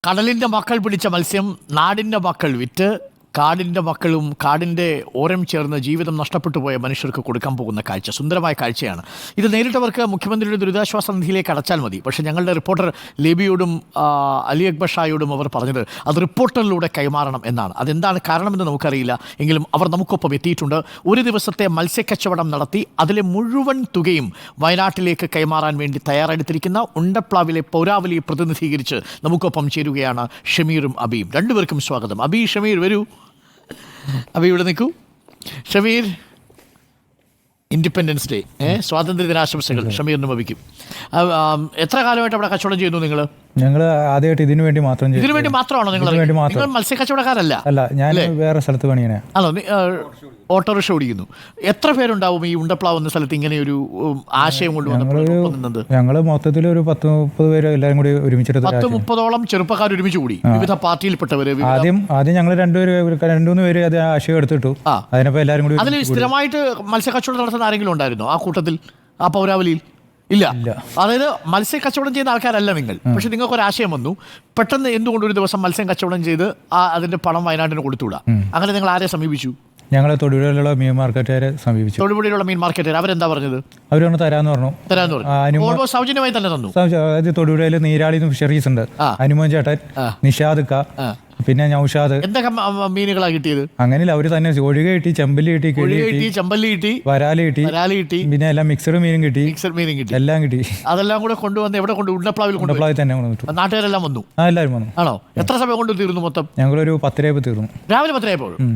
കടലിൻ്റെ മക്കൾ പിടിച്ച മത്സ്യം നാടിൻ്റെ മക്കൾ വിറ്റ് കാടിൻ്റെ മക്കളും കാടിൻ്റെ ഓരം ചേർന്ന് ജീവിതം നഷ്ടപ്പെട്ടു പോയ മനുഷ്യർക്ക് കൊടുക്കാൻ പോകുന്ന കാഴ്ച സുന്ദരമായ കാഴ്ചയാണ്. ഇത് നേരിട്ടവർക്ക് മുഖ്യമന്ത്രിയുടെ ദുരിതാശ്വാസ നിധിയിലേക്ക് അടച്ചാൽ മതി. പക്ഷേ ഞങ്ങളുടെ റിപ്പോർട്ടർ ലേബിയോടും അലി അക്ബർ ഷായോടും അവർ പറഞ്ഞത് അത് റിപ്പോർട്ടറിലൂടെ കൈമാറണം എന്നാണ്. അതെന്താണ് കാരണമെന്ന് നമുക്കറിയില്ല. എങ്കിലും അവർ നമുക്കൊപ്പം എത്തിയിട്ടുണ്ട്. ഒരു ദിവസത്തെ മത്സ്യക്കച്ചവടം നടത്തി അതിലെ മുഴുവൻ തുകയും വയനാട്ടിലേക്ക് കൈമാറാൻ വേണ്ടി തയ്യാറെടുത്തിരിക്കുന്ന ഉണ്ടപ്ലാവിലെ പൗരാവലിയെ പ്രതിനിധീകരിച്ച് നമുക്കൊപ്പം ചേരുകയാണ് ഷമീറും അബിയും. രണ്ടുപേർക്കും സ്വാഗതം. അബി, ഷമീർ വരൂ. അബി ഇവിടെ നിൽക്കൂ. ഷമീർ, ഇൻഡിപെൻഡൻസ് ഡേ, സ്വാതന്ത്ര്യ ദിനാശംസകൾ ഷമീറിനും അബിക്കും. എത്ര കാലമായിട്ട് അവിടെ കച്ചവടം ചെയ്യുന്നു നിങ്ങൾ? ഞങ്ങൾ ആദ്യമായിട്ട് ഇതിനു വേണ്ടി മാത്രം. ഇതിനു വേണ്ടി മാത്രമാണോ നിങ്ങൾ? നിങ്ങൾ മത്സ്യ കച്ചവടക്കാരല്ല? അല്ല, ഞാൻ വേറെ സ്ഥലത്ത് പണിയാണ്. ആണോ? ഓട്ടോറിക്ഷ ഓടിക്കുന്നു. എത്ര പേരുണ്ടാവും ഈ ഉണ്ടപ്ലാവ് എന്ന സ്ഥലത്ത് ഇങ്ങനെ ഒരു ആശയം കൊണ്ടുവന്നത്? ഞങ്ങൾ മൊത്തത്തിൽ ഒരു 10-30 പേര് എല്ലാവരും കൂടി ഒരുമിച്ചെടുത്ത് 10-30ഓളം ചെറുപ്പക്കാർ ഒരുമിച്ച് കൂടി, വിവിധ പാർട്ടിയിൽപ്പെട്ടവര്. ആദ്യം ഞങ്ങൾ 2-3 പേര് അത് ആശയം എടുത്തിട്ടു. അതിനപ്പോ എല്ലാവരും കൂടി. അതിൽ സ്ഥിരമായിട്ട് മത്സ്യ കച്ചവടം നടത്തുന്ന ആരെങ്കിലും ഉണ്ടായിരുന്നോ ആ കൂട്ടത്തിൽ, ആ പൗരാവലിയിൽ? ഇല്ല. അതായത് മത്സ്യ കച്ചവടം ചെയ്യുന്ന ആൾക്കാരല്ല നിങ്ങൾ. പക്ഷെ നിങ്ങൾക്ക് ഒരു ആശയം വന്നു, പെട്ടെന്ന് എന്തുകൊണ്ട് ഒരു ദിവസം മത്സ്യം കച്ചവടം ചെയ്ത് അതിന്റെ പണം വയനാട്ടിന് കൊടുത്തുകൂടാ? അങ്ങനെ നിങ്ങൾ ആരെ സമീപിച്ചു? ഞങ്ങൾ തൊടുപുഴയിലുള്ള മീൻ മാർക്കറ്റുകാരെ സമീപിച്ചു. തൊടുപുഴയിലുള്ള മീൻ മാർക്കറ്റുകാർ അവരെന്താ പറഞ്ഞത്? അവർ തരാന്ന് പറഞ്ഞു. സൗജന്യമായി തന്നെ തന്നു. അതായത് തൊടുപുഴയിൽ നീരാളി ഫിഷറീസ് ഉണ്ട്. അനുമോൻ ചേട്ടൻ, നിഷാദ് ക, പിന്നെ നൗഷാദ്. എന്തൊക്കെ മീനുകളാ കിട്ടിയത്? അങ്ങനെ അവര് തന്നെ ഒഴുക കിട്ടി, ചെമ്പല്ലി കിട്ടി, ചെമ്പല്ലി കിട്ടി, വരാല് കിട്ടി, പിന്നെ എല്ലാം മിക്സഡ് മീനും കിട്ടി, എല്ലാം കിട്ടി. അതെല്ലാം കൂടെ കൊണ്ടുവന്ന് എവിടെ കൊണ്ട്? ഉണ്ടപ്ലാവിൽ തന്നെ കൊണ്ടുവന്നു. നാട്ടുകാരെല്ലാം വന്നു? എല്ലാവരും വന്നു. ആണോ? എത്ര സമയം കൊണ്ട് തീർന്നു മൊത്തം? ഞങ്ങളൊരു 10:30 തീർന്നു. രാവിലെ 10:30?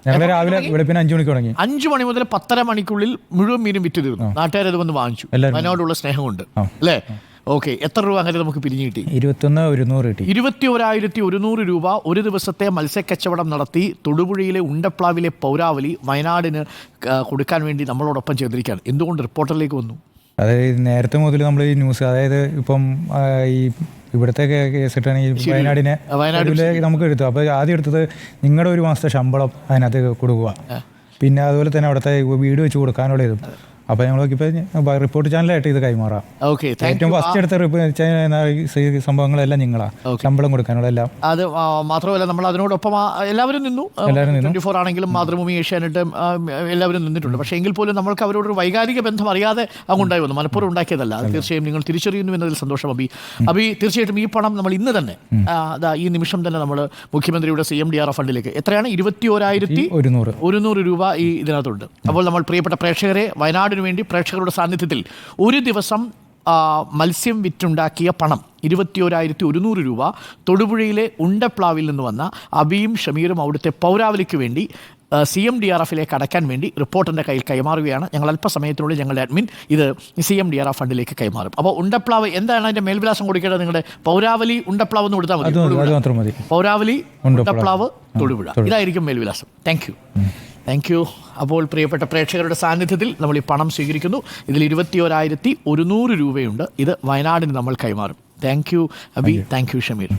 ഞങ്ങൾ രാവിലെ വെളുപ്പിന് 5 മണിക്ക് തുടങ്ങി. 5 മണി മുതൽ 10:30 മണിക്കുള്ളിൽ മുഴുവൻ മീനും വിറ്റ് തീർന്നു. നാട്ടുകാരത് വന്ന് വാങ്ങിച്ചു. അതിനോടുള്ള സ്നേഹമുണ്ട് അല്ലേ? ഓക്കെ. എത്ര രൂപ അങ്ങനെ നമുക്ക് പിരിഞ്ഞു കിട്ടി? 21,100 കിട്ടി. 21,100 രൂപ ഒരു ദിവസത്തെ മത്സ്യക്കച്ചവടം നടത്തി തൊടുപുഴയിലെ ഉണ്ടപ്ലാവിലെ പൗരാവലി വയനാടിന് കൊടുക്കാൻ വേണ്ടി നമ്മളോടൊപ്പം ചേർന്നിരിക്കുകയാണ്. എന്തുകൊണ്ട് റിപ്പോർട്ടറിലേക്ക് വന്നു? അതായത് നേരത്തെ മുതൽ നമ്മൾ ഈ ന്യൂസ്, അതായത് ഇപ്പം ഈ ഇവിടുത്തെ കേസിട്ടാണ് ഈ വയനാടിനെ നമുക്ക് എടുത്തു. അപ്പോൾ ആദ്യം എടുത്തത് നിങ്ങളുടെ ഒരു മാസത്തെ ശമ്പളം അതിനകത്ത് കൊടുക്കുക, പിന്നെ അതുപോലെ തന്നെ അവിടുത്തെ വീട് വെച്ച് കൊടുക്കാനുള്ള ഇതും. അപ്പോൾ ഞങ്ങളിപ്പോൾ റിപ്പോർട്ട് ചാനലായിട്ട് ഇത് കൈമാറാം. ഏറ്റവും ഫസ്റ്റ് എടുത്ത സംഭവങ്ങളെല്ലാം നിങ്ങളാണ്, ശമ്പളം കൊടുക്കാനുള്ള എല്ലാം. അത് മാത്രമല്ല നമ്മൾ അതിനോടൊപ്പം എല്ലാവരും നിന്നു. 24 ആണെങ്കിലും മാതൃഭൂമി, ഏഷ്യാനെറ്റ് എല്ലാവരും നിന്നിട്ടുണ്ട്. പക്ഷേ എങ്കിൽ പോലും നമ്മൾക്ക് അവരോടൊരു വൈകാരിക ബന്ധം അറിയാതെ അങ്ങുണ്ടായി വന്നു. മനഃപൂർവ്വം ഉണ്ടാക്കിയതല്ല. അത് തീർച്ചയായും നിങ്ങൾ തിരിച്ചറിയുന്നു എന്നതിൽ സന്തോഷം അബി. തീർച്ചയായിട്ടും ഈ പണം നമ്മൾ ഇന്ന് തന്നെ, ഈ നിമിഷം തന്നെ നമ്മൾ മുഖ്യമന്ത്രിയുടെ CMDRF ഫണ്ടിലേക്ക് എത്രയാണ്? 21,100 രൂപ ഈ ഇതിനകത്തുണ്ട്. അപ്പോൾ നമ്മൾ പ്രിയപ്പെട്ട പ്രേക്ഷകരെ, വയനാടിന് വേണ്ടി പ്രേക്ഷകരുടെ സാന്നിധ്യത്തിൽ ഒരു ദിവസം മത്സ്യം വിറ്റുണ്ടാക്കിയ പണം 21,100 രൂപ തൊടുപുഴയിലെ ഉണ്ടപ്ലാവിൽ നിന്ന് വന്ന അബിയും ഷമീറും അവിടുത്തെ പൗരാവലിക്ക് വേണ്ടി CMDRFിലേക്ക് അടയ്ക്കാൻ വേണ്ടി റിപ്പോർട്ടറിൻ്റെ കയ്യിൽ കൈമാറുകയാണ്. ഞങ്ങൾ അല്പസമയത്തിനുള്ളിൽ ഞങ്ങളുടെ അഡ്മിൻ ഇത് CMDRF ഫണ്ടിലേക്ക് കൈമാറും. അപ്പോൾ ഉണ്ടപ്ലാവ് എന്താണ് അതിൻ്റെ മേൽവിലാസം കൊടുക്കേണ്ടത്? നിങ്ങളുടെ പൗരാവലി ഉണ്ടപ്ലാവ് എന്ന് കൊടുത്താൽ മതി. പൗരാവലി ഉണ്ടപ്ലാവ് തൊടുപുഴ, ഇതായിരിക്കും മേൽവിലാസം. Thank you. അപ്പോൾ പ്രിയപ്പെട്ട പ്രേക്ഷകരുടെ സാന്നിധ്യത്തിൽ നമ്മൾ ഈ പണം സ്വീകരിക്കുന്നു. ഇതിൽ 21,100 രൂപയുണ്ട്. ഇത് വയനാടിന് നമ്മൾ കൈമാറും. Thank you Abi, thank you Shameer.